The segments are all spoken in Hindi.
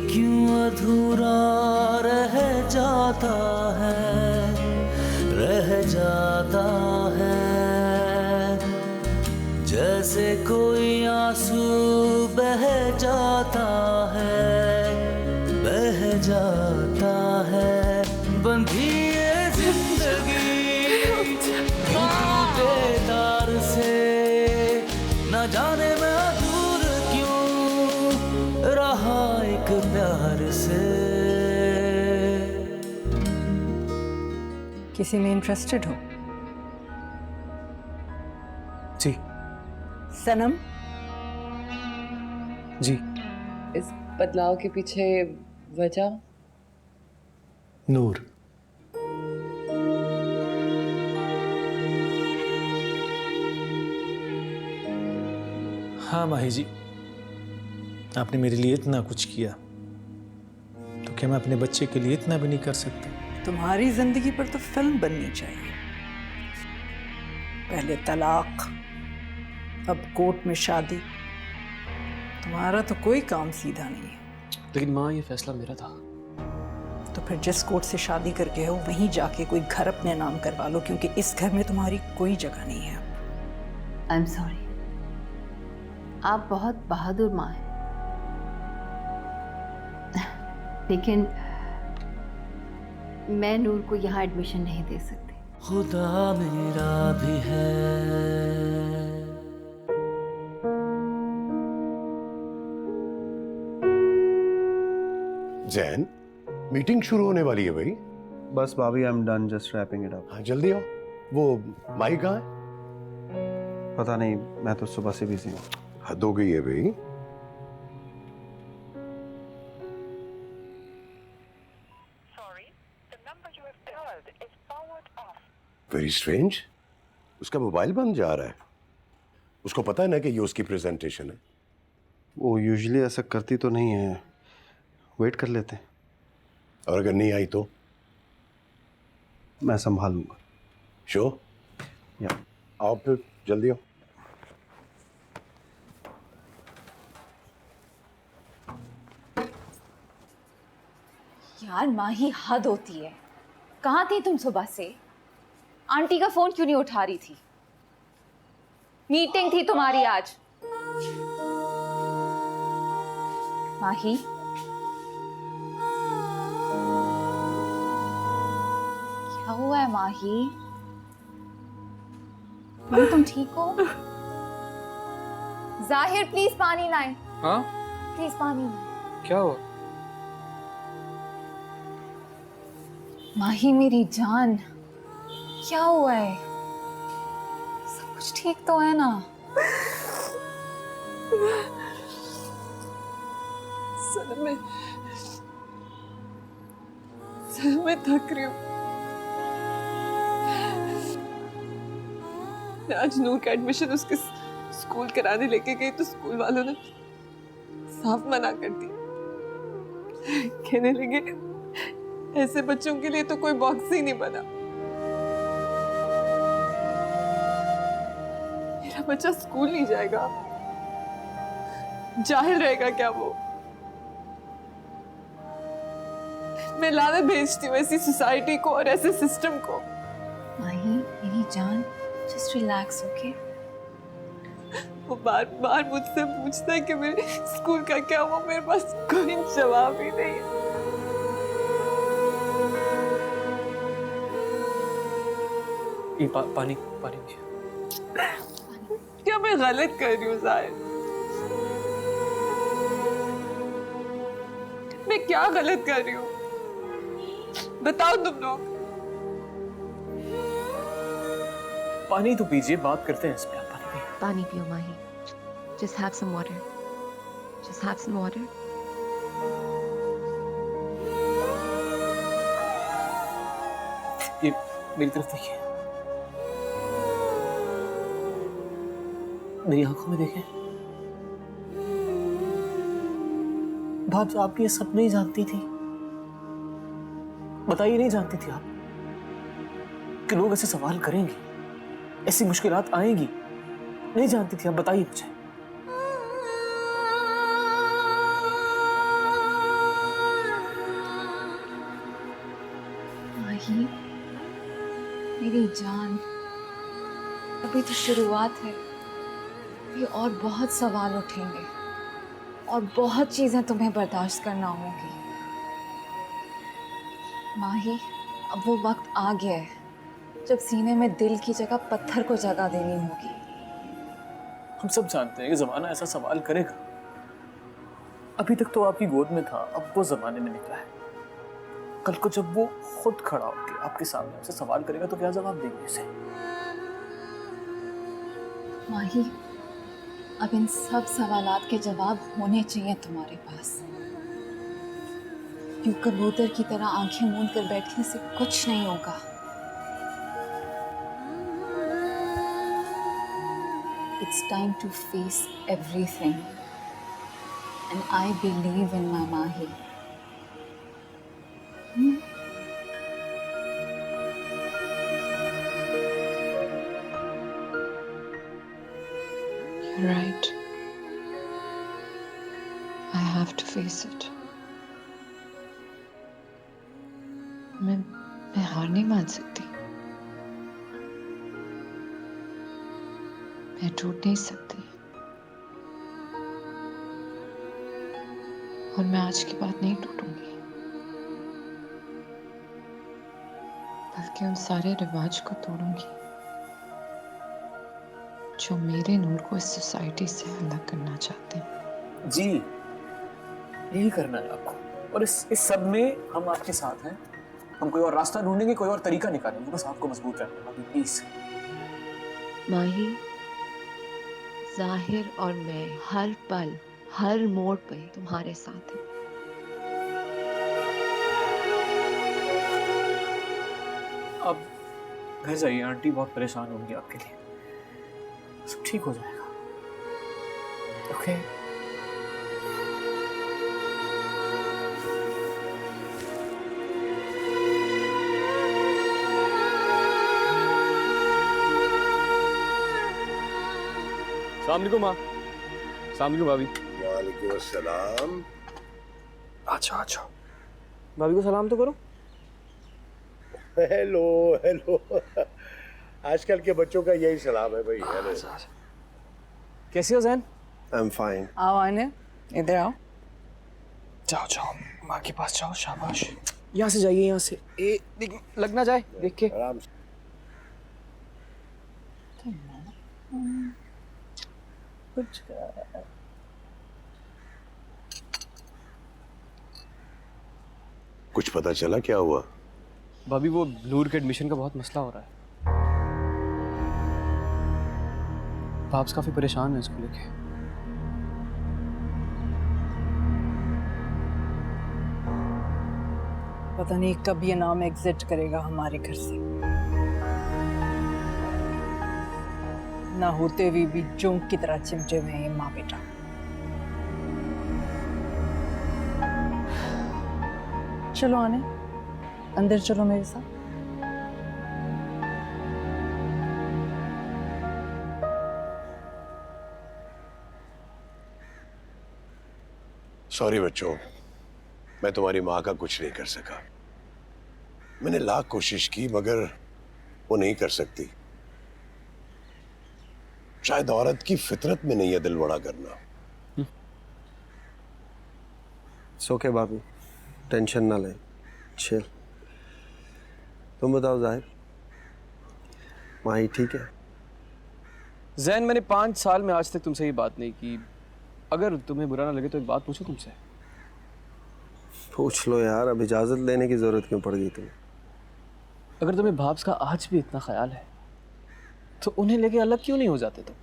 क्यों अधूरा रह जाता है, रह जाता है। जैसे कोई आंसू बह जाता है, बह जाता है। बंधी ये जिंदगी टूटे तार से, न जाने मैं दूर क्यों रहा एक प्यार से। किसी में इंटरेस्टेड हो? जी। सनम? जी। इस बदलाव के पीछे वजह? नूर। हाँ माही जी, आपने मेरे लिए इतना कुछ किया, तो क्या मैं अपने बच्चे के लिए इतना भी नहीं कर सकता? तुम्हारी जिंदगी पर तो फिल्म बननी चाहिए। पहले तलाक, अब कोर्ट में शादी। तुम्हारा तो कोई काम सीधा नहीं है। लेकिन माँ, ये फैसला मेरा था। तो फिर जिस कोर्ट से शादी करके हो वहीं जाके कोई घर अपने नाम करवा लो, क्योंकि इस घर में तुम्हारी कोई जगह नहीं है। आई एम सॉरी, आप बहुत बहादुर माँ हैं, लेकिन मैं नूर को यहाँ एडमिशन नहीं दे सकती। खुदा मेरा भी है। जैन, मीटिंग शुरू होने वाली है भाई। बस भाभी, I am done, just wrapping it up. हाँ जल्दी आओ। वो माई कहाँ है? पता नहीं, मैं तो सुबह से बिजी हूँ। हद हो गई है भाई। वेरी स्ट्रेंज, उसका मोबाइल बंद जा रहा है। उसको पता है ना कि ये उसकी प्रेजेंटेशन है। वो यूजुअली ऐसा करती तो नहीं है, वेट कर लेते हैं। और अगर नहीं आई तो? मैं संभाल लूंगा। श्योर? या आओ फिर, जल्दी आओ। यार माही, हद होती है। कहाँ थी तुम सुबह से? आंटी का फोन क्यों नहीं उठा रही थी? मीटिंग थी तुम्हारी आज। माही, क्या हुआ है माही? माही तुम ठीक हो? जाहिर प्लीज पानी लाएं। हाँ? प्लीज पानी लाएं। क्या हुआ? माही मेरी जान, क्या हुआ है? सब कुछ ठीक तो है ना? सर मैं थक रही हूँ। मैं आज नूर का एडमिशन उसके स्कूल कराने लेके गई तो स्कूल वालों ने साफ मना कर दिया। कहने लगे ऐसे बच्चों के लिए तो कोई बॉक्स ही नहीं बना। मेरा बच्चा स्कूल नहीं जाएगा, जाहिल रहेगा क्या वो? मैं लानत भेजती हूँ ऐसी सोसाइटी को और ऐसे सिस्टम को। माही मेरी जान, जस्ट रिलैक्स, ओके? वो बार बार मुझसे पूछता है कि मेरे स्कूल का क्या हुआ। मेरे पास कोई जवाब ही नहीं है। ये पानी पानी। क्या मैं गलत कर रही हूँ जाहिर? मैं क्या गलत कर रही हूँ? बताओ तुम लोग। पानी तो पीजिए, बात करते हैं इस पे। पानी पिए। पानी पियो माही, just have some water, just have some water. ये मेरी तरफ देखिए, मेरी आंखों में देखें। भाभी, आप ये सब नहीं जानती थी? बताइए, नहीं जानती थी आप कि लोग ऐसे सवाल करेंगे, ऐसी मुश्किलात आएंगी? नहीं जानती थी आप? बताइए मुझे। मेरी जान, अभी तो शुरुआत है। ये और बहुत सवाल उठेंगे और बहुत चीजें तुम्हें बर्दाश्त करना होगी। माही, अब वो वक्त आ गया है जब सीने में दिल की जगह पत्थर को जगह देनी होगी। हम सब जानते हैं कि जमाना ऐसा सवाल करेगा। अभी तक तो आपकी गोद में था, अब वो जमाने में निकला है। कल को जब वो खुद खड़ा होकर आपके सामने आपसे सवाल करेगा तो क्या जवाब देंगे उसे? माही, अब इन सब सवालात के जवाब होने चाहिए तुम्हारे पास। यूं कबूतर की तरह आंखें मूंद कर बैठने से कुछ नहीं होगा। It's time to face everything, and I believe in my Mahi. You're right. I have to face it. मैं हार नहीं मान सकती। मैं टूट नहीं सकती। और मैं आज के बाद नहीं टूटूंगी, बल्कि उन सारे रिवाज को तोड़ूंगी जो मेरे नूर को इस सोसाइटी से अलग करना चाहते हैं। जी, यही करना है आपको। और इस सब में हम आपके साथ हैं। हम कोई और रास्ता ढूंढेंगे, कोई और तरीका निकालेंगे, बस आपको मजबूत रखना है, प्लीज। माही, जाहिर और मैं हर पल हर मोड़ पे तुम्हारे साथ हैं। अब घर जाइए, आंटी बहुत परेशान होंगी आपके लिए। सब ठीक हो जाएगा, ओके? अस्सलाम वालेकुम माँ। अस्सलाम वालेकुम भाभी। वालेकुम अस्सलाम। अच्छा अच्छा, भाभी को सलाम तो करो। Hello hello. आजकल के बच्चों का यही सलाम है भाई। हेलो। कैसे हो जैन? I am fine. आओ आने, इधर आओ। जाओ जाओ, माँ के पास जाओ। शाबाश। यहाँ से जाइए, यहाँ से। देख, लग ना जाए, देख के। आराम से। कुछ पता चला क्या हुआ? भाभी वो नूर के एडमिशन का बहुत मसला हो रहा है। भाब्स काफी परेशान है इसको लेके। पता नहीं कब ये नाम एग्जिट करेगा हमारे घर से। ना होते हुए भी जोंक की तरह चिमटे हुए हैं ये माँ बेटा। चलो आने, अंदर चलो मेरे साथ। सॉरी बच्चों, मैं तुम्हारी माँ का कुछ नहीं कर सका। मैंने लाख कोशिश की मगर वो नहीं कर सकती। शायद औरत की फितरत में नहीं है दिल बड़ा करना। ओके भाभी, टेंशन ना ले, चिल। तुम बताओ जाहिर, माही ठीक है? जैन, मैंने 5 साल में आज तक तुमसे ये बात नहीं की। अगर तुम्हें बुरा ना लगे तो एक बात पूछो तुमसे। पूछ लो यार, अब इजाजत लेने की जरूरत क्यों पड़ गई तुम्हें? अगर तुम्हें भाब्स का आज भी इतना ख्याल है तो उन्हें लेके अलग क्यों नहीं हो जाते तुम?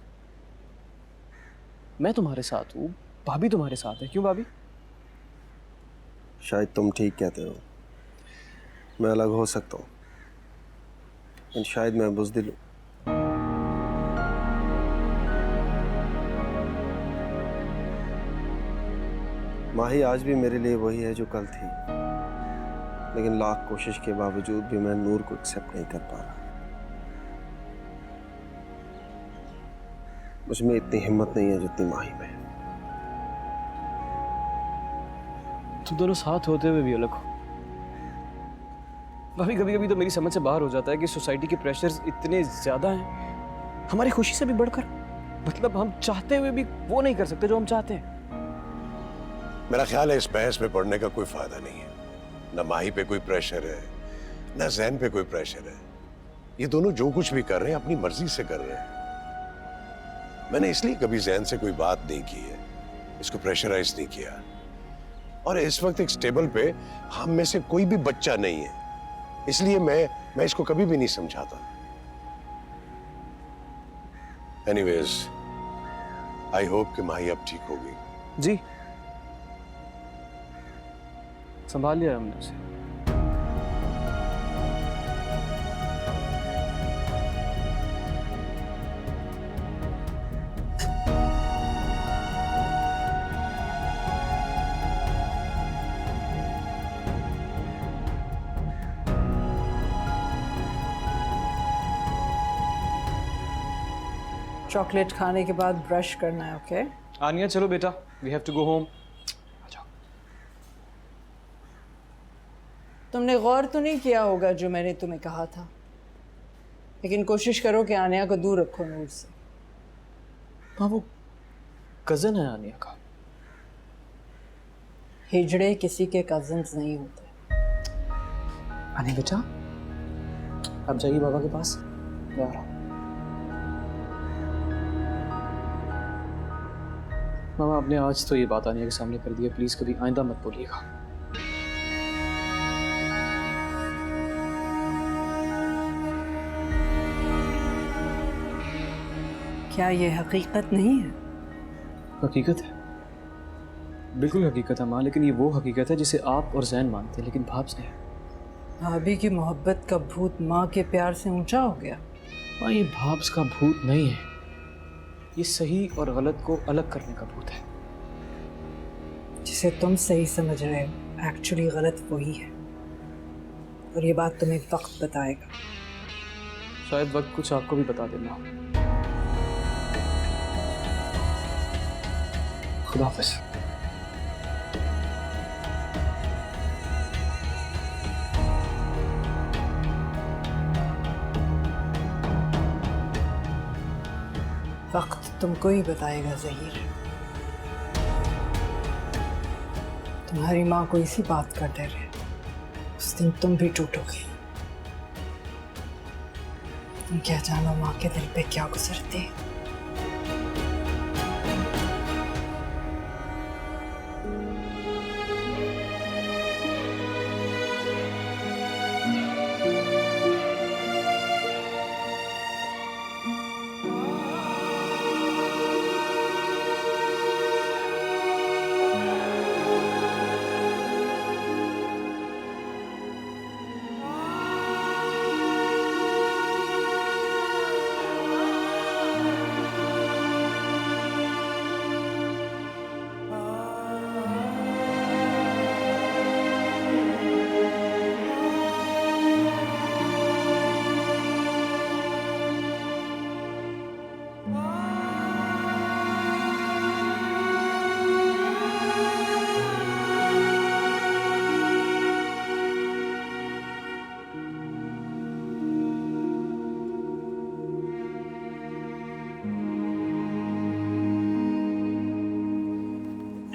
मैं तुम्हारे साथ हूँ, भाभी तुम्हारे साथ है। क्यों भाभी? शायद तुम ठीक कहते हो, मैं अलग हो सकता हूँ, लेकिन शायद मैं बुज़दिल हूँ। माही आज भी मेरे लिए वही है जो कल थी, लेकिन लाख कोशिश के बावजूद भी मैं नूर को एक्सेप्ट नहीं कर पा रहा। मुझमें इतनी हिम्मत नहीं है जितनी माही में। तुम दोनों साथ होते हुए भी अलग हो। भाभी कभी कभी तो मेरी समझ से बाहर हो जाता है कि सोसाइटी के प्रेशर्स इतने ज्यादा हैं हमारी खुशी से भी बढ़कर। मतलब हम चाहते हुए भी वो नहीं कर सकते जो हम चाहते हैं। मेरा ख्याल है इस बहस में पढ़ने का कोई फायदा नहीं है। न माही पे कोई प्रेशर है, न जैन पे कोई प्रेशर है। ये दोनों जो कुछ भी कर रहे हैं अपनी मर्जी से कर रहे हैं। मैंने इसलिए कभी जैन से कोई बात नहीं की है, इसको प्रेशराइज नहीं किया। और इस वक्त एक स्टेबल पे हम में से कोई भी बच्चा नहीं है, इसलिए मैं इसको कभी भी नहीं समझाता। एनीवेज, आई होप कि माही अब ठीक होगी। जी, संभाल लिया हमने उसे। चॉकलेट खाने के बाद ब्रश करना है, ओके? आनिया चलो बेटा, we have to go home. तुमने गौर तो नहीं किया होगा जो मैंने तुम्हें कहा था, लेकिन कोशिश करो कि आनिया को दूर रखो नूर से। हाँ, वो कजन है आनिया का। हिजड़े किसी के कजन्स नहीं होते। आनिया बेटा, आप जाइए बाबा के पास, मैं आ रहा हूँ। मामा, आपने आज तो ये बात आनिया के सामने कर दी है, प्लीज कभी आइंदा मत बोलिएगा। क्या ये हकीकत नहीं है? हकीकत है, बिल्कुल हकीकत है माँ, लेकिन ये वो हकीकत है जिसे आप और जैन मानते हैं, लेकिन भाब्स ने। भाभी की मोहब्बत का भूत माँ के प्यार से ऊंचा हो गया। माँ, ये भाब्स का भूत नहीं है, ये सही और गलत को अलग करने का भूत है। जिसे तुम सही समझ रहे हो एक्चुअली गलत वही है, और ये बात तुम्हें वक्त बताएगा। शायद वक्त कुछ आपको भी बता देना। खुदा हाफिज़। वक्त तुमको ही बताएगा ज़हीर। तुम्हारी माँ को इसी बात का डर है, उस दिन तुम भी टूटोगे। तुम क्या जानो माँ के दिल पे क्या गुजरती है।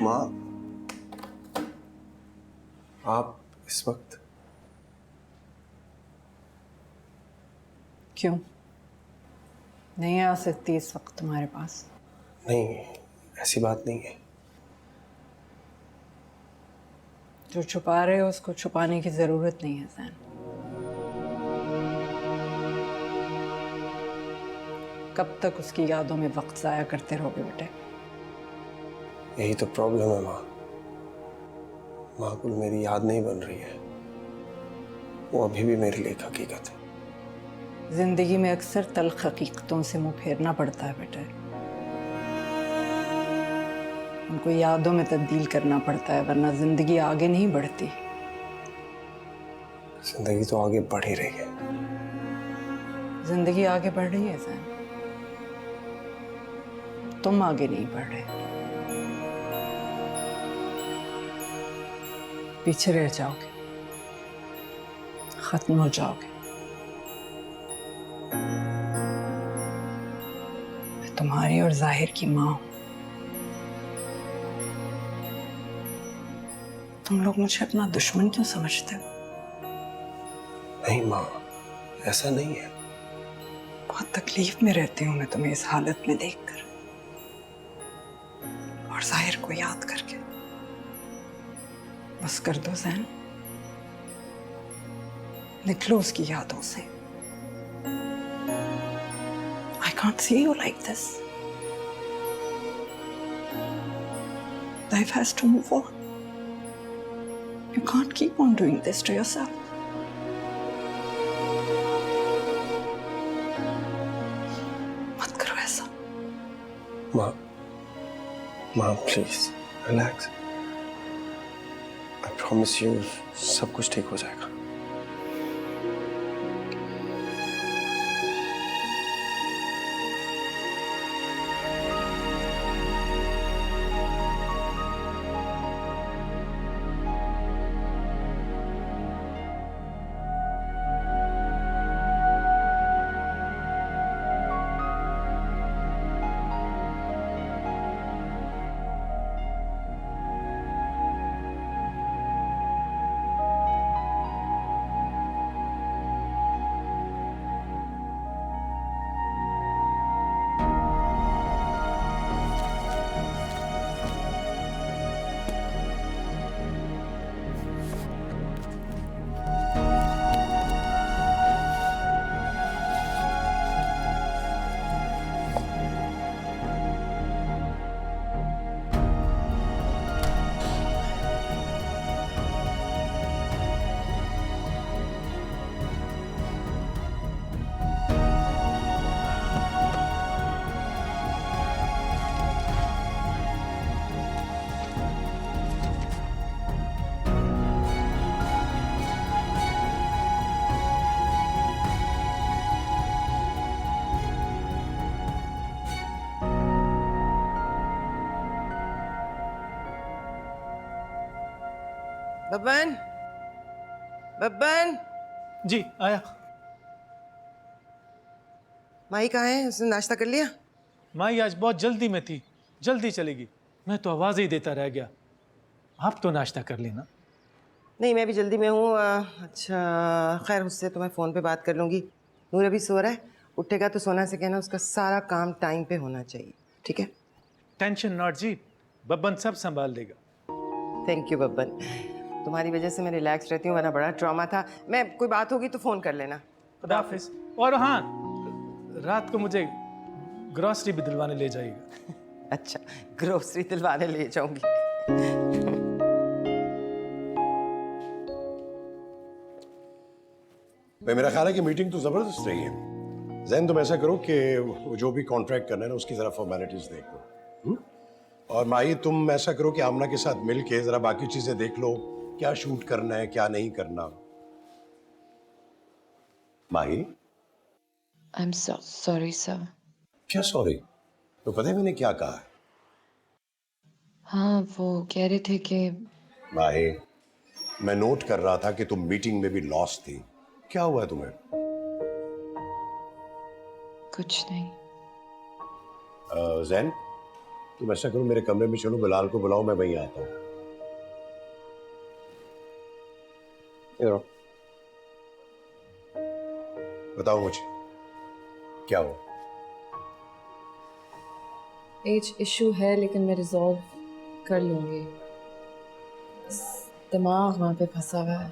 माँ, आप इस वक्त क्यों नहीं आ सकती इस वक्त तुम्हारे पास? नहीं, ऐसी बात नहीं है। जो छुपा रहे हो उसको छुपाने की जरूरत नहीं है जैन। कब तक उसकी यादों में वक्त जाया करते रहोगे बेटे? यही तो प्रॉब्लम है माँ। माकुल मेरी याद नहीं बन रही है, वो अभी भी मेरे लिए एक हकीकत है। जिंदगी में अक्सर तल्ख हकीकतों से मुंह फेरना पड़ता है बेटे। उनको यादों में तब्दील करना पड़ता है, वरना जिंदगी आगे नहीं बढ़ती। जिंदगी तो आगे बढ़ ही रही है। जिंदगी आगे बढ़ रही है जैन, तुम आगे नहीं बढ़ रहे, पीछे रह जाओगे। खत्म हो जाओगे। मैं तुम्हारी और जाहिर की माँ हूं। तुम लोग मुझे अपना दुश्मन क्यों समझते हो? नहीं माँ, ऐसा नहीं है। बहुत तकलीफ में रहती हूँ मैं तुम्हें इस हालत में देखकर और जाहिर को याद करके। बस कर दो ज़ैन, निकलो उसकी यादों से। I can't see you like this. Life has to move on. You can't keep on doing this to yourself. मत करो ऐसा। माँ, माँ please relax. I promise you सब कुछ ठीक हो जाएगा। बब्बन, बब्बन। जी आया। माई कहाँ है? उसने नाश्ता कर लिया? माई आज बहुत जल्दी में थी, जल्दी चलेगी। मैं तो आवाज़ ही देता रह गया। आप तो नाश्ता कर लेना। नहीं, मैं भी जल्दी में हूँ। अच्छा खैर, उससे तो मैं फ़ोन पे बात कर लूँगी। नूर अभी सो रहा है, उठेगा तो सोना से कहना उसका सारा काम टाइम पे होना चाहिए, ठीक है? टेंशन नॉट जी, बब्बन सब संभाल लेगा। थैंक यू बब्बन, तुम्हारी वजह से मैं रिलैक्स रहती हूँ, वरना बड़ा ट्रॉमा था। मैं कोई बात होगी तो फ़ोन कर लेना। खुदा हाफिज़। और हाँ, रात को मुझे ग्रॉसरी भी दिलवाने ले जाइएगा। अच्छा, ग्रोसरी दिलवाने ले जाऊंगी। मेरा ख्याल है कि मीटिंग तो जबरदस्त रही है। जैन तुम ऐसा करो कि जो भी कॉन्ट्रैक्ट करना है ना उसकी जरा फॉर्मेलिटीज देख लो। और माही तुम ऐसा करो कि आमना के साथ मिल के जरा बाकी चीजें देख लो, क्या शूट करना है क्या नहीं करना। माही, आई एम सॉरी सर। क्या सॉरी? तो पता है मैंने क्या कहा है? हाँ, वो कह रहे थे कि माही, मैं नोट कर रहा था कि तुम मीटिंग में भी लॉस थी। क्या हुआ तुम्हें? कुछ नहीं। जैन तुम ऐसा करो, मेरे कमरे में चलो, बिलाल को बुलाओ, मैं वहीं आता हूँ। बताओ मुझे क्या हुआ? एज इशू है लेकिन मैं रिजॉल्व कर लूंगी। दिमाग वहां पे फंसा हुआ है।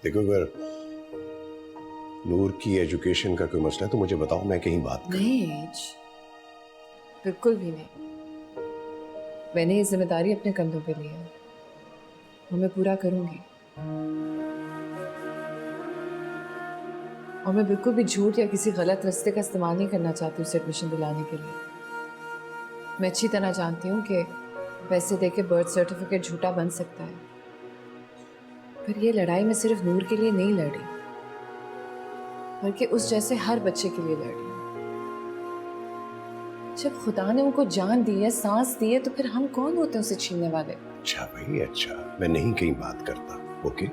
देखो, अगर नूर की एजुकेशन का कोई मसला है तो मुझे बताओ, मैं कहीं बात करूं। नहीं एज, बिल्कुल भी नहीं। मैंने ये जिम्मेदारी अपने कंधों पे ली है और मैं पूरा करूंगी। और मैं बिल्कुल भी झूठ या किसी गलत रास्ते का इस्तेमाल नहीं करना चाहती उसे एडमिशन दिलाने के लिए। मैं अच्छी तरह जानती हूँ कि पैसे देके बर्थ सर्टिफिकेट झूठा बन सकता है, पर ये लड़ाई मैं सिर्फ नूर के लिए नहीं लड़ी, बल्कि उस जैसे हर बच्चे के लिए लड़ी। जब खुदा ने उनको जान दी है, सांस दी है, तो फिर हम कौन होते हैं उसे छीनने वाले? अच्छा भाई, अच्छा, मैं नहीं कहीं बात करता। ओके,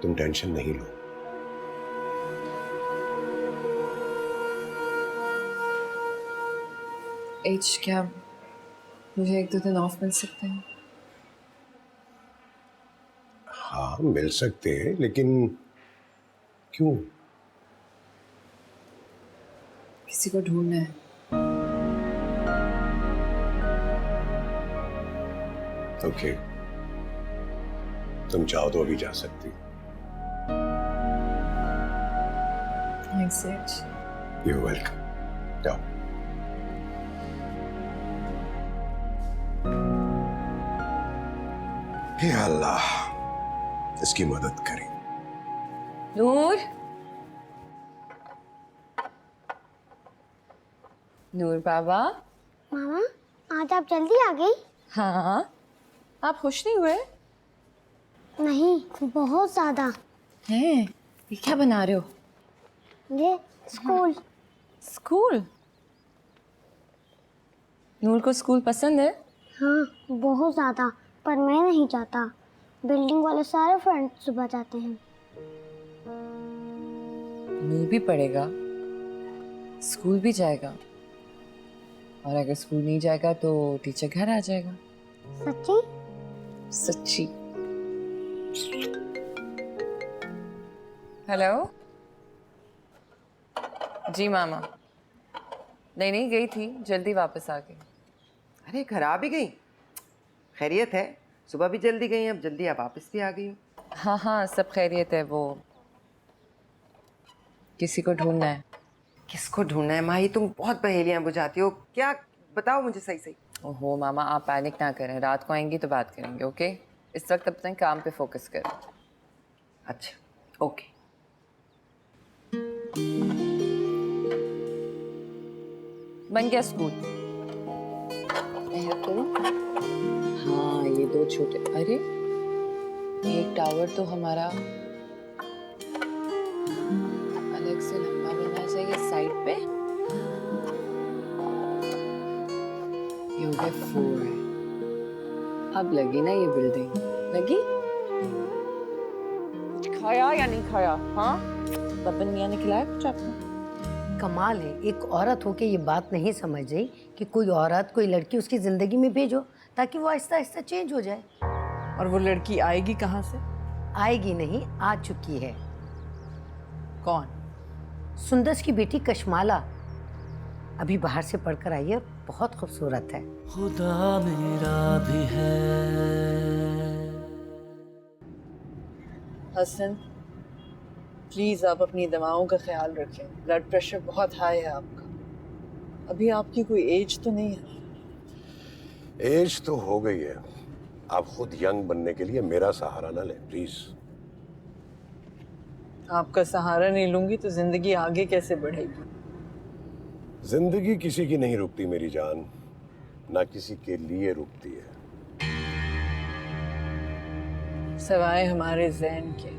तुम टेंशन नहीं लो। एच, क्या मुझे 1-2 दिन ऑफ मिल सकते हैं? हाँ मिल सकते हैं, लेकिन क्यों? किसी को ढूंढना है। ओके, तुम चाहो तो अभी जा सकती। Thanks H. You welcome. जाओ। हे अल्लाह, इसकी मदद करें। नूर, नूर बाबा। मामा, आज आप जल्दी आ गई? हाँ, आप खुश नहीं हुए? नहीं, बहुत ज्यादा। हैं, ये क्या बना रहे हो? ये स्कूल। स्कूल? नूर को स्कूल पसंद है? हाँ, बहुत ज्यादा, पर मैं नहीं जाता। बिल्डिंग वाले सारे फ्रेंड्स सुबह जाते हैं। नूर भी पढ़ेगा, स्कूल भी जाएगा, और अगर स्कूल नहीं जाएगा तो टीचर घर आ जाएगा। सच्ची? सच्ची। हेलो जी मामा। नहीं गई थी, जल्दी वापस आ गई। अरे घर आ भी गई? खैरियत है? सुबह भी जल्दी गई, अब जल्दी आप वापस भी आ गई हो। हाँ, सब खैरियत है। वो किसी को ढूंढना है। किसको ढूंढना है माही? तुम बहुत पहेलियां बुझाती हो, क्या बताओ मुझे सही सही। ओहो मामा, आप पैनिक ना करें, रात को आएंगी तो बात करेंगे, ओके? इस वक्त अपने काम पे फोकस करें। अच्छा ओके। बन गया स्कूल। मैं हेल्प करूं? हाँ, ये 2 छोटे, अरे एक टावर तो हमारा अलग से लंबा बनना चाहिए साइड पे। ये हो गए 4। अब लगी ना ये बिल्डिंग? लगी? खाया या नहीं खाया? हाँ, बब्बन मियां ने खिलाया कुछ आपको? कमाल है, एक औरत होके ये बात नहीं समझ रही कि कोई औरत, कोई लड़की उसकी जिंदगी में भेजो ताकि वो आहिस्ता आहिस्ता चेंज हो जाए। और वो लड़की आएगी कहाँ से? आएगी नहीं, आ चुकी है। कौन? सुंदर की बेटी कशमाला अभी बाहर से पढ़कर आई है, बहुत खूबसूरत है। खुदा मेरा भी है। हसन, प्लीज आप अपनी दवाओं का ख्याल रखें। ब्लड प्रेशर बहुत हाई है आपका। अभी आपकी कोई एज तो नहीं है? एज तो हो गई है। आप खुद यंग बनने के लिए मेरा सहारा ना लें प्लीज। आपका सहारा नहीं लूंगी तो जिंदगी आगे कैसे बढ़ेगी? जिंदगी किसी की नहीं रुकती मेरी जान, ना किसी के लिए रुकती है। सवाए हमारे ज़हन के,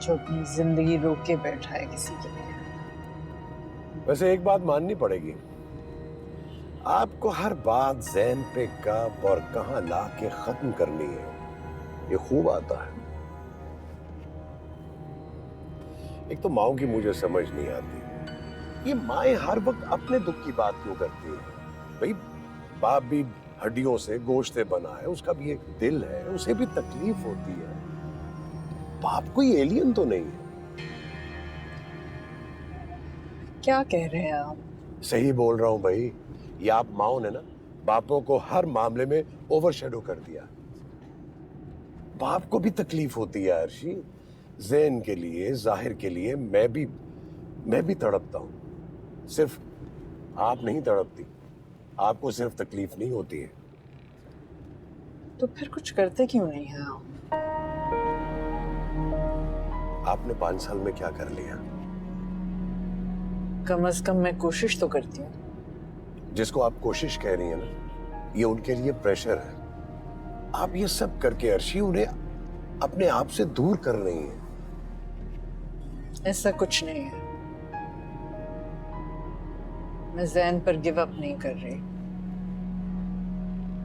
जो अपनी जिंदगी रोक के बैठा है किसी के लिए। वैसे एक बात माननी पड़ेगी, आपको हर बात ज़हन पे कब और कहां ला के खत्म करनी है, ये खूब आता है। एक तो माओ की मुझे समझ नहीं आती, ये माएं हर वक्त अपने दुख की बात क्यों करती है? भाई बाप भी हड्डियों से गोश्त से बना है, उसका भी एक दिल है, उसे भी तकलीफ होती है। बाप कोई एलियन तो नहीं है। क्या कह रहे हैं आप? सही बोल रहा हूं भाई। ये आप माओ ने ना बापों को हर मामले में ओवरशैडो कर दिया। बाप को भी तकलीफ होती है अर्शी, ज़हन के लिए, जाहिर के लिए। मैं भी तड़पता हूं। सिर्फ आप नहीं तड़पती, आपको सिर्फ तकलीफ नहीं होती है। तो फिर कुछ करते क्यों नहीं हैं आप? आपने 5 साल में क्या कर लिया? कम से कम मैं कोशिश तो करती हूँ। जिसको आप कोशिश कह रही हैं ना, ये उनके लिए प्रेशर है। आप ये सब करके अर्शी उन्हें अपने आप से दूर कर रही हैं। ऐसा कुछ नहीं है। मैं ज़ैन पर गिव अप नहीं कर रही।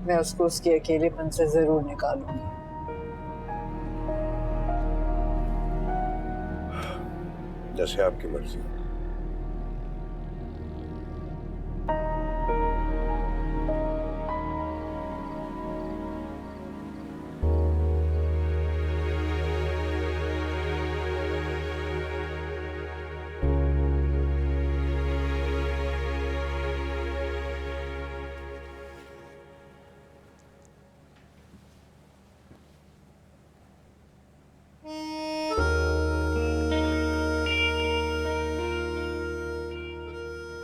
मैं उसको उसके अकेलेपन से जरूर निकालूंगी। जैसे आपकी मर्जी।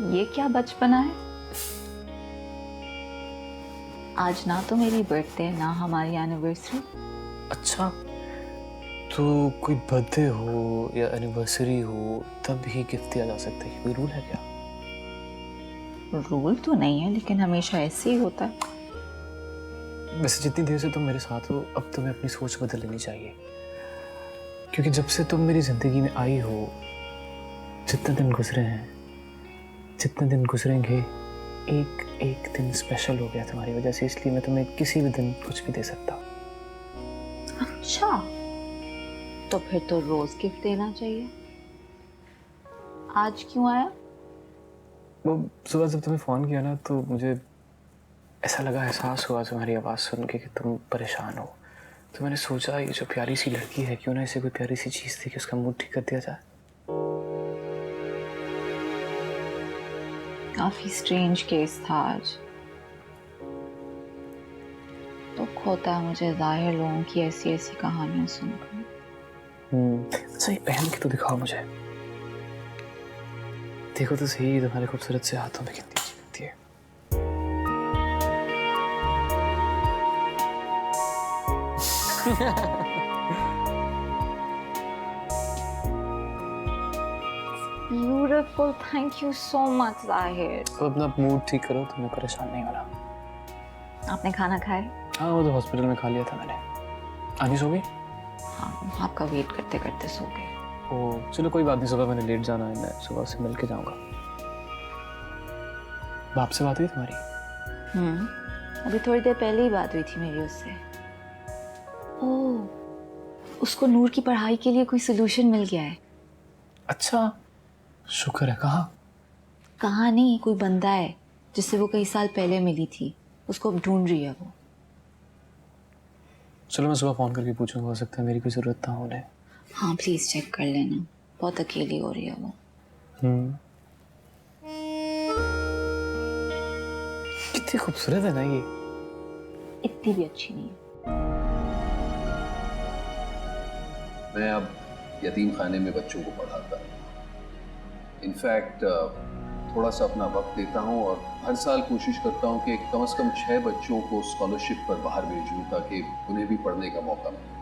ये क्या बचपना है। आज ना तो मेरी बर्थडे ना हमारी एनिवर्सरी। अच्छा, तो कोई बर्थडे हो या एनिवर्सरी हो तब ही गिफ्ट दिया जा सकता है, कोई रूल है क्या? रूल तो नहीं है, लेकिन हमेशा ऐसे ही होता है। वैसे जितनी देर से तुम मेरे साथ हो, अब तुम्हें अपनी सोच बदल लेनी चाहिए, क्योंकि जब से तुम मेरी जिंदगी में आई हो, जितने दिन गुजरे हैं, जितने दिन गुजरेंगे, एक एक दिन स्पेशल हो गया तुम्हारी वजह से, इसलिए मैं तुम्हें किसी भी दिन कुछ भी दे सकता। अच्छा, तो फिर तो रोज गिफ्ट देना चाहिए। आज क्यों आया? वो सुबह जब तुम्हें फ़ोन किया ना, तो मुझे ऐसा लगा, एहसास हुआ तुम्हारी आवाज़ सुन के कि तुम परेशान हो। तो मैंने सोचा ये जो प्यारी सी लड़की है, क्यों ना इसे कोई प्यारी सी चीज़ थी कि उसका मूड ठीक कर दिया जाए। काफी स्ट्रेंज केस था आज। दुख होता है मुझे जाहिर लोगों की ऐसी ऐसी कहानियां सुनकर। सही पहन के तो दिखाओ मुझे। देखो तो सही, तुम्हारे खूबसूरत से हाथों में कितनी अच्छी लगती है। Beautiful, thank you so much Zahir। तो अपना मूड ठीक करो, तुम्हें परेशान नहीं होना। आपने खाना खाया? हाँ, वो तो हॉस्पिटल में खा लिया था मैंने। आनी सो गई? हाँ, आपका वेट करते करते सो गए। ओह चलो कोई बात नहीं, सुबह मैंने लेट जाना है, मैं सुबह से मिल के जाऊँगा। बाप से बात हुई तुम्हारी? अभी थोड़ी देर पहले ही बात हुई थी मेरी उससे। ओह, उसको नूर की पढ़ाई के लिए कोई सोल्यूशन मिल गया है। अच्छा, शुक्र है। कहाँ नहीं, कोई बंदा है जिससे वो कई साल पहले मिली थी, उसको अब ढूंढ रही है वो। चलो मैं सुबह फोन करके पूछूंगा, हो सकता है मेरी कोई जरूरत ना हो उन्हें। हाँ प्लीज चेक कर लेना, बहुत अकेली हो रही है वो। कितनी खूबसूरत है ना ये। इतनी भी अच्छी नहीं है। मैं अब यतीम खाने में बच्चों को पढ़ाता हूँ। इनफैक्ट थोड़ा सा अपना वक्त देता हूँ और हर साल कोशिश करता हूँ कि कम से कम 6 बच्चों को स्कॉलरशिप पर बाहर भेजूँ ताकि उन्हें भी पढ़ने का मौका मिले।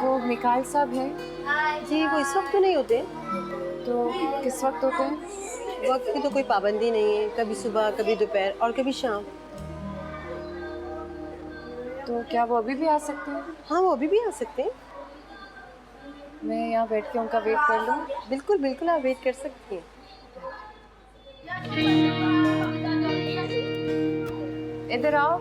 वो मिकाइल साहब हैं जी, वो इस वक्त तो नहीं होते। तो किस वक्त होते हैं? वक्त की तो कोई पाबंदी नहीं है, कभी सुबह कभी दोपहर और कभी शाम। तो क्या वो अभी भी आ सकते हैं? हाँ, वो अभी भी आ सकते हैं। मैं यहाँ बैठ के उनका वेट कर लूँ? बिल्कुल बिल्कुल, आप वेट कर सकती हैं। इधर आओ।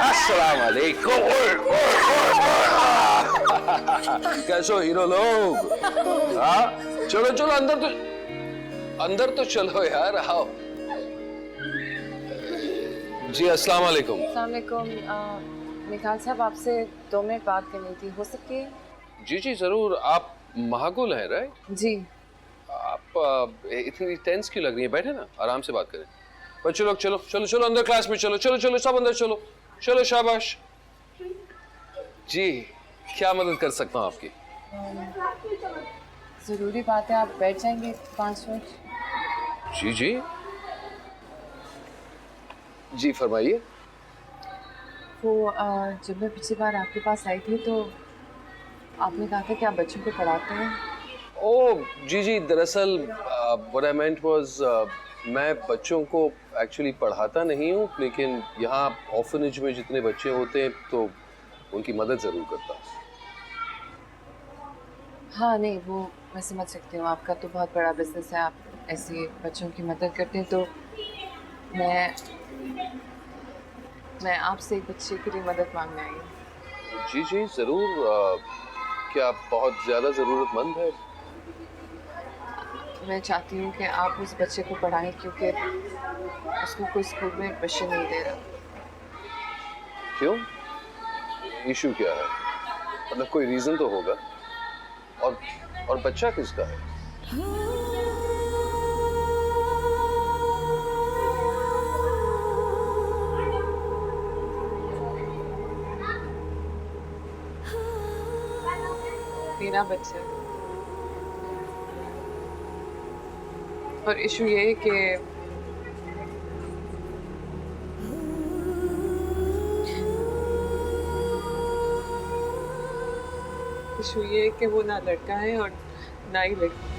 अस्सलाम वालेकुम। कैसे हो हीरो लोग? हाँ चलो चलो अंदर तो चलो यार, आओ। जी अस्सलाम वालेकुम। अस्सलाम वालेकुम। मिकाइल साहब, आपसे 2 मिनट बात करनी थी, हो सकती है? जी जी जरूर। आप महाकुल हैं राइट? जी। आप इतनी टेंस क्यों लग रही है? बैठे ना, आराम से बात करें। बच्चों लोग चलो चलो चलो अंदर क्लास में चलो चलो चलो सब अंदर चलो चलो शाबाश। जी क्या मदद कर सकता हूँ आपकी? ज़रूरी बात है, आप बैठ जाएंगे 5 मिनट? जी जी जी फरमाइए। वो जब मैं पिछली बार आपके पास आई थी तो आपने कहा था कि आप बच्चों को पढ़ाते हैं। ओह जी जी, दरअसल व्हाट आई मेंट वाज मैं बच्चों को एक्चुअली पढ़ाता नहीं हूँ, लेकिन यहाँ ऑर्फनेज में जितने बच्चे होते हैं तो उनकी मदद ज़रूर करता हूँ। हाँ नहीं, वो मैं समझ सकती हूँ, आपका तो बहुत बड़ा बिजनेस है, आप ऐसे बच्चों की मदद करते हैं। तो मैं आपसे एक बच्चे के लिए मदद मांगने आई हूँ। जी जी ज़रूर। क्या बहुत ज़्यादा ज़रूरतमंद है? मैं चाहती हूँ कि आप उस बच्चे को पढ़ाएं क्योंकि उसको कोई स्कूल में एडमिशन नहीं दे रहा। क्यों? इशू क्या है? मतलब कोई रीज़न तो होगा। और बच्चा किसका है? मेरा बच्चा है। और इशू ये है कि वो ना लड़का है और ना ही लड़की।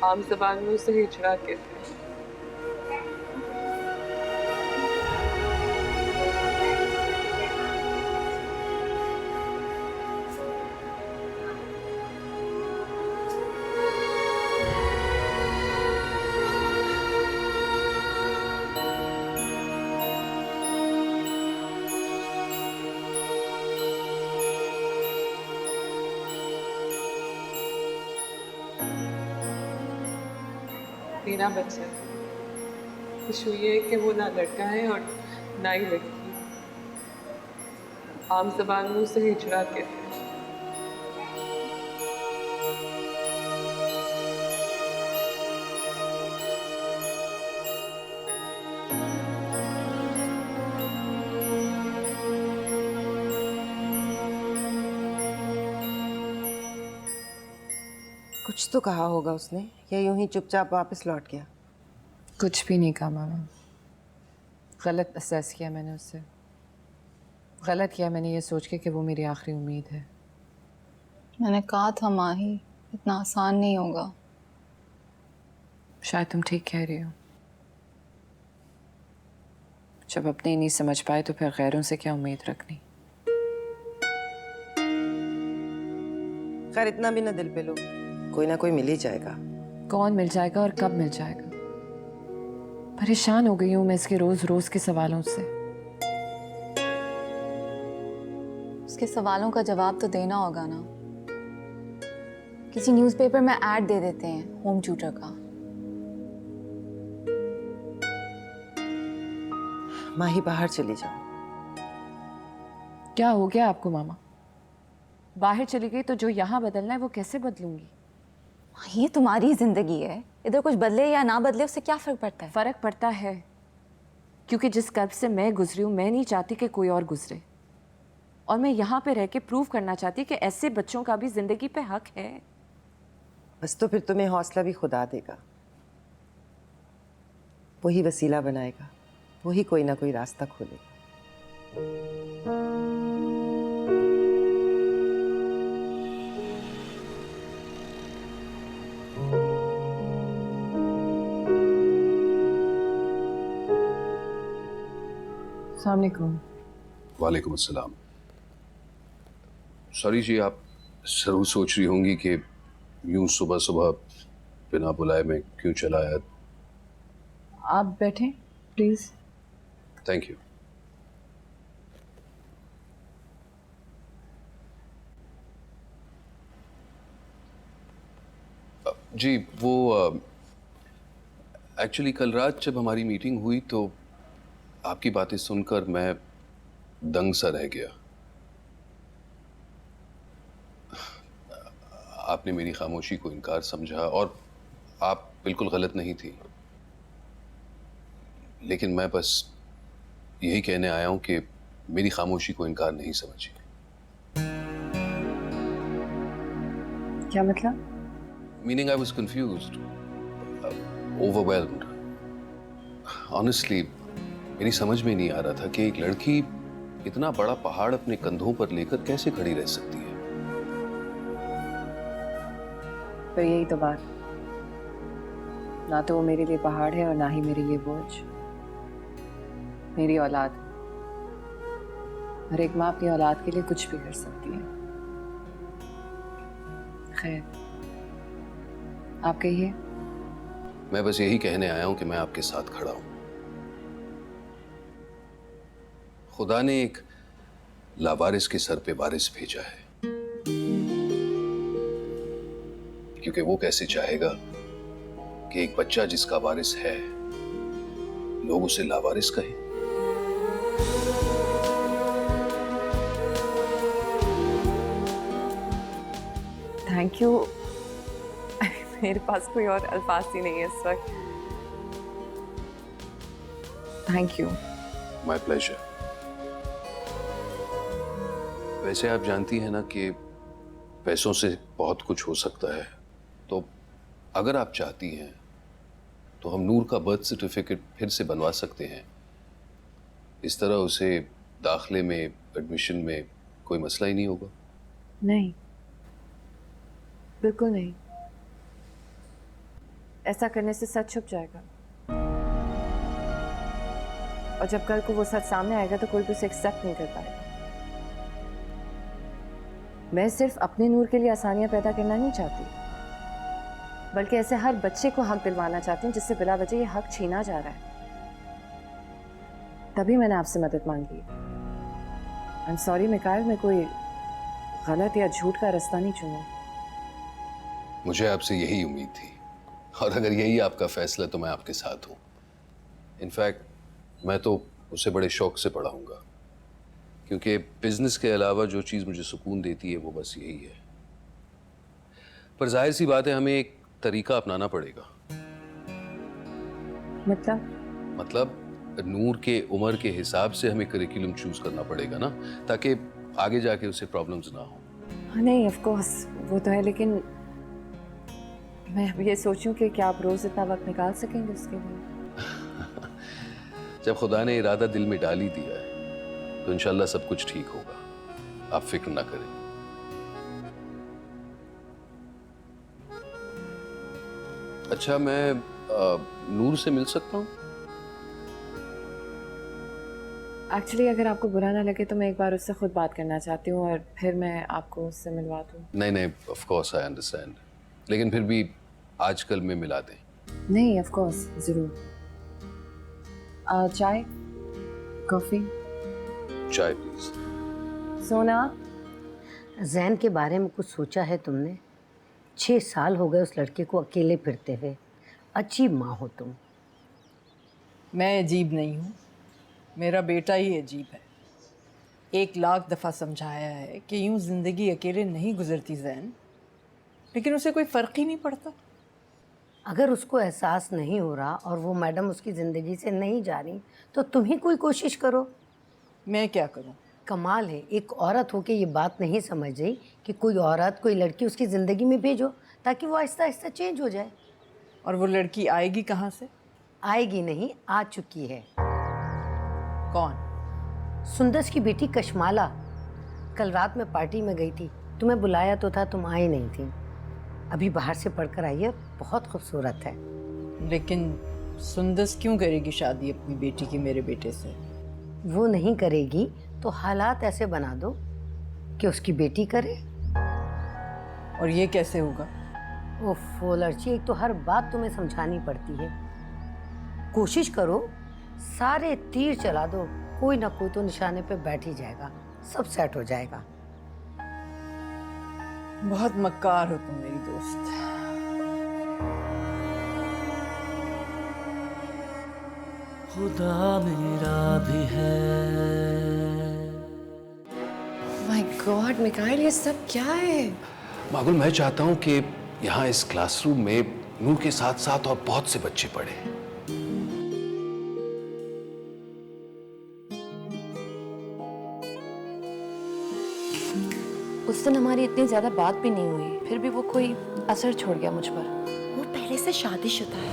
आम ज़बान में उसे हिजड़ा कहते हैं। मेरा बच्चा है। इशू ये है कि वो ना लड़का है और ना ही लड़की। आम ज़बान में उसे हिजड़ा कहते हैं। कुछ तो कहा होगा उसने, या यूं ही चुपचाप वापस लौट गया? कुछ भी नहीं कहा मामा। गलत असेस किया मैंने उससे। गलत किया मैंने ये सोच के कि वो मेरी आखिरी उम्मीद है। मैंने कहा था माही, इतना आसान नहीं होगा। शायद तुम ठीक कह रही हो। जब अपने ही नहीं समझ पाए तो फिर गैरों से क्या उम्मीद रखनी। खैर इतना भी ना दिल पे लो, कोई ना कोई मिल ही जाएगा। कौन मिल जाएगा और कब मिल जाएगा? परेशान हो गई हूँ मैं इसके रोज रोज के सवालों से। उसके सवालों का जवाब तो देना होगा ना। किसी न्यूज़पेपर में ऐड दे देते हैं होम ट्यूटर का। माही बाहर चली जाओ। क्या हो गया आपको मामा? बाहर चली गई तो जो यहाँ बदलना है वो कैसे बदलूंगी? ये तुम्हारी जिंदगी है, इधर कुछ बदले या ना बदले उससे क्या फर्क पड़ता है? फर्क पड़ता है, क्योंकि जिस कर्ब से मैं गुजरी हूँ मैं नहीं चाहती कि कोई और गुजरे। और मैं यहाँ पे रह के प्रूव करना चाहती कि ऐसे बच्चों का भी जिंदगी पे हक है। बस तो फिर तुम्हें हौसला भी खुदा देगा, वही वसीला बनाएगा, वही कोई ना कोई रास्ता खोलेगा। अस्सलाम वालेकुम। वालेकुम अस्सलाम। सॉरी जी, आप जरूर सोच रही होंगी कि यूं सुबह सुबह बिना बुलाए मैं क्यों चला आया। आप बैठें प्लीज। Thank you. जी वो एक्चुअली कल रात जब हमारी मीटिंग हुई तो आपकी बातें सुनकर मैं दंग सा रह गया। आपने मेरी खामोशी को इनकार समझा, और आप बिल्कुल गलत नहीं थी। लेकिन मैं बस यही कहने आया हूं कि मेरी खामोशी को इनकार नहीं समझिए। क्या मतलब? Meaning I was confused, overwhelmed. Honestly, मेरी समझ में नहीं आ रहा था कि एक लड़की इतना बड़ा पहाड़ अपने कंधों पर लेकर कैसे खड़ी रह सकती है। पर यही तो बात, ना तो वो मेरे लिए पहाड़ है और ना ही मेरे लिए बोझ। मेरी औलाद, और एक माँ अपनी औलाद के लिए कुछ भी कर सकती है। खैर, आप कहिए। मैं बस यही कहने आया हूं कि मैं आपके साथ खड़ा हूं। खुदा ने एक लावारिस के सर पे वारिस भेजा है, क्योंकि वो कैसे चाहेगा कि एक बच्चा जिसका वारिस है लोग उसे लावारिस कहें। Thank you. मेरे पास कोई और अल्फाज ही नहीं है इस वक्त। Thank you. My pleasure. वैसे आप जानती हैं ना कि पैसों से बहुत कुछ हो सकता है, तो अगर आप चाहती हैं तो हम नूर का बर्थ सर्टिफिकेट फिर से बनवा सकते हैं। इस तरह उसे दाखिले में, एडमिशन में कोई मसला ही नहीं होगा। नहीं, बिल्कुल नहीं। ऐसा करने से सच छुप जाएगा, और जब कल को वो सच सामने आएगा तो कोई भी उसे एक्सेप्ट नहीं कर पाएगा। मैं सिर्फ अपने नूर के लिए आसानियां पैदा करना नहीं चाहती, बल्कि ऐसे हर बच्चे को हक दिलवाना चाहती हूँ जिससे बिला वजह ये हक छीना जा रहा है। तभी मैंने आपसे मदद मांगी। आई एम सॉरी मिकाइल, मैं कोई गलत या झूठ का रास्ता नहीं चुना। मुझे आपसे यही उम्मीद थी, और अगर यही आपका फैसला तो मैं आपके साथ हूँ। इनफैक्ट मैं तो उसे बड़े शौक से पढ़ाऊंगा, क्योंकि बिजनेस के अलावा जो चीज़ मुझे सुकून देती है वो बस यही है। पर जाहिर सी बात है, हमें एक तरीका अपनाना पड़ेगा। मतलब नूर के उम्र के हिसाब से हमें करिकुलम चूज करना पड़ेगा ना, ताकि आगे जाके उसे प्रॉब्लम्स ना हो। नहीं, ऑफ कोर्स वो तो है, लेकिन मैं अब ये सोचूं कि क्या आप रोज इतना वक्त निकाल सकेंगे उसके लिए? जब खुदा ने इरादा दिल में डाल ही दिया है तो इंशाल्लाह सब कुछ ठीक होगा, आप फिक्र ना करें। अच्छा, मैं नूर से मिल सकता हूँ? एक्चुअली अगर आपको बुरा ना लगे तो मैं एक बार उससे खुद बात करना चाहती हूँ, और फिर मैं आपको उससे मिलवा दूँ। नहीं, ऑफ कोर्स आई अंडरस्टैंड, लेकिन फिर भी आजकल में मिला दें। नहीं, ऑफ कोर्स, जरूर। चाय, कॉफी? चाय प्लीज। सोना, जैन के बारे में कुछ सोचा है तुमने? 6 साल हो गए उस लड़के को अकेले फिरते हुए। अजीब माँ हो तुम। मैं अजीब नहीं हूँ, मेरा बेटा ही अजीब है। 1,00,000 दफ़ा समझाया है कि यूँ ज़िंदगी अकेले नहीं गुजरती जैन, लेकिन उसे कोई फ़र्क ही नहीं पड़ता। अगर उसको एहसास नहीं हो रहा और वो मैडम उसकी ज़िंदगी से नहीं जा रही, तो तुम ही कोई कोशिश करो। मैं क्या करूं? कमाल है, एक औरत होके ये बात नहीं समझ रही कि कोई औरत, कोई लड़की उसकी ज़िंदगी में भेजो ताकि वो आहिस्ता आहिस्ता चेंज हो जाए। और वो लड़की आएगी कहाँ से? आएगी नहीं, आ चुकी है। कौन? सुंदस की बेटी कशमाला। कल रात में पार्टी में गई थी, तुम्हें बुलाया तो था, तुम आई नहीं थी। अभी बाहर से पढ़कर आई है, बहुत खूबसूरत है। लेकिन सुंदस क्यों करेगी शादी अपनी बेटी की मेरे बेटे से? वो नहीं करेगी तो हालात ऐसे बना दो कि उसकी बेटी करे। और ये कैसे होगा? ओफो लड़की, एक तो हर बात तुम्हें समझानी पड़ती है। कोशिश करो, सारे तीर चला दो, कोई ना कोई तो निशाने पे बैठ ही जाएगा, सब सेट हो जाएगा। बहुत मक्कार हो तुम मेरी दोस्त। खुदा मेरा भी है। माय गॉड मिकाइल, ये सब क्या है? मागुल, मैं चाहता हूं कि यहाँ इस क्लासरूम में नूर के साथ साथ और बहुत से बच्चे पढ़े। उस दिन हमारी इतनी ज्यादा बात भी नहीं हुई, फिर भी वो कोई असर छोड़ गया मुझ पर। वो पहले से शादीशुदा है।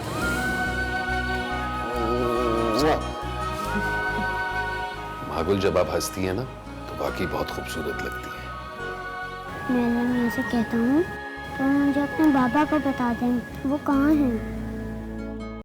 मागुल, जब आप हंसती हैं ना तो वाकई बहुत खूबसूरत लगती है। मैं ऐसे कहता हूँ तो मुझे अपने बाबा को बता दें, वो कहाँ हैं?